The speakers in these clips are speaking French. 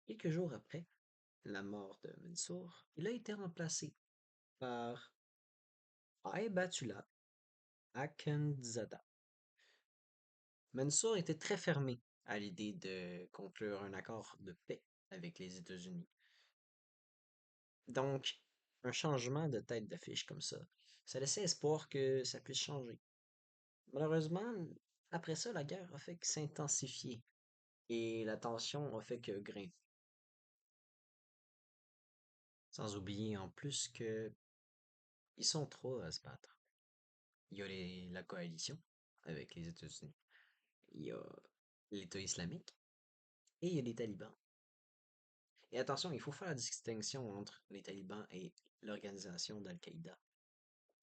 Quelques jours après la mort de Mansour, il a été remplacé par Ayatollah Akhundzada. Mansour était très fermé à l'idée de conclure un accord de paix avec les États-Unis. Donc, un changement de tête d'affiche comme ça laissait espoir que ça puisse changer. Malheureusement, après ça, la guerre a fait que s'intensifier et la tension a fait que grimper. Sans oublier en plus que ils sont trois à se battre. Il y a la coalition avec les États-Unis. Il y a l'État islamique et il y a les talibans. Et attention, il faut faire la distinction entre les talibans et l'organisation d'Al-Qaïda.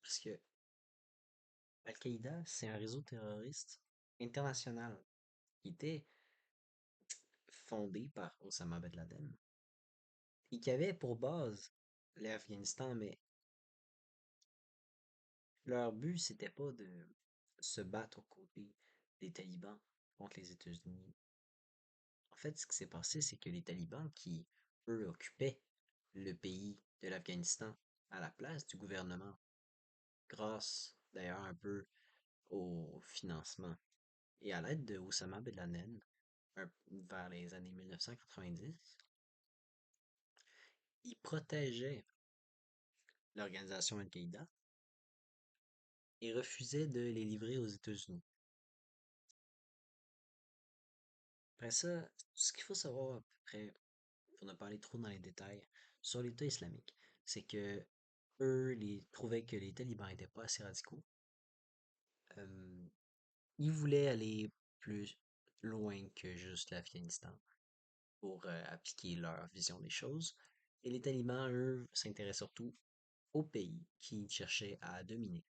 Parce que Al-Qaïda, c'est un réseau terroriste international qui était fondé par Osama Ben Laden et qui avait pour base l'Afghanistan, mais leur but, c'était pas de se battre aux côtés des talibans contre les États-Unis. En fait, ce qui s'est passé, c'est que les talibans qui, eux, occupaient le pays de l'Afghanistan à la place du gouvernement, grâce d'ailleurs un peu au financement et à l'aide de Oussama Ben Laden, vers les années 1990, ils protégeaient l'organisation Al-Qaïda et refusaient de les livrer aux États-Unis. Après ça, ce qu'il faut savoir à peu près, pour ne pas aller trop dans les détails, sur l'État islamique, c'est que eux trouvaient que les talibans n'étaient pas assez radicaux. Euh, Ils voulaient aller plus loin que juste l'Afghanistan pour appliquer leur vision des choses. Et les talibans, eux, s'intéressent surtout aux pays qu'ils cherchaient à dominer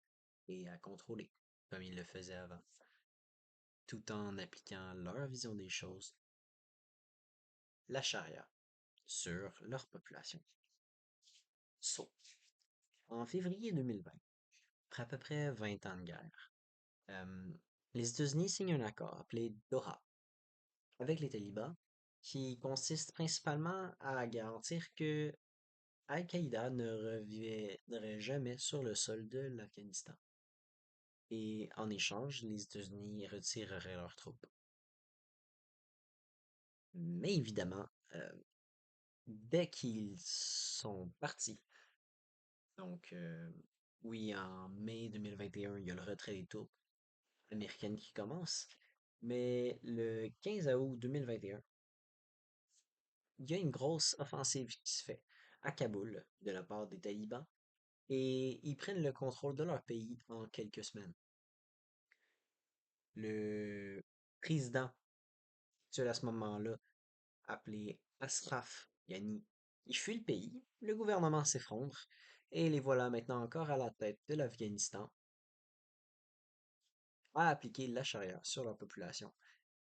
et à contrôler, comme ils le faisaient avant, tout en appliquant leur vision des choses, la charia, sur leur population. So, en février 2020, après à peu près 20 ans de guerre, euh, les États-Unis signent un accord appelé Doha avec les talibans qui consiste principalement à garantir que Al-Qaïda ne reviendrait jamais sur le sol de l'Afghanistan. Et en échange, les États-Unis retireraient leurs troupes. Mais évidemment, dès qu'ils sont partis, donc oui, en mai 2021, il y a le retrait des troupes américaines qui commence, mais le 15 août 2021, il y a une grosse offensive qui se fait à Kaboul de la part des talibans et ils prennent le contrôle de leur pays en quelques semaines. Le président actuel à ce moment-là, appelé Ashraf Ghani, il fuit le pays, le gouvernement s'effondre et les voilà maintenant encore à la tête de l'Afghanistan à appliquer la charia sur leur population.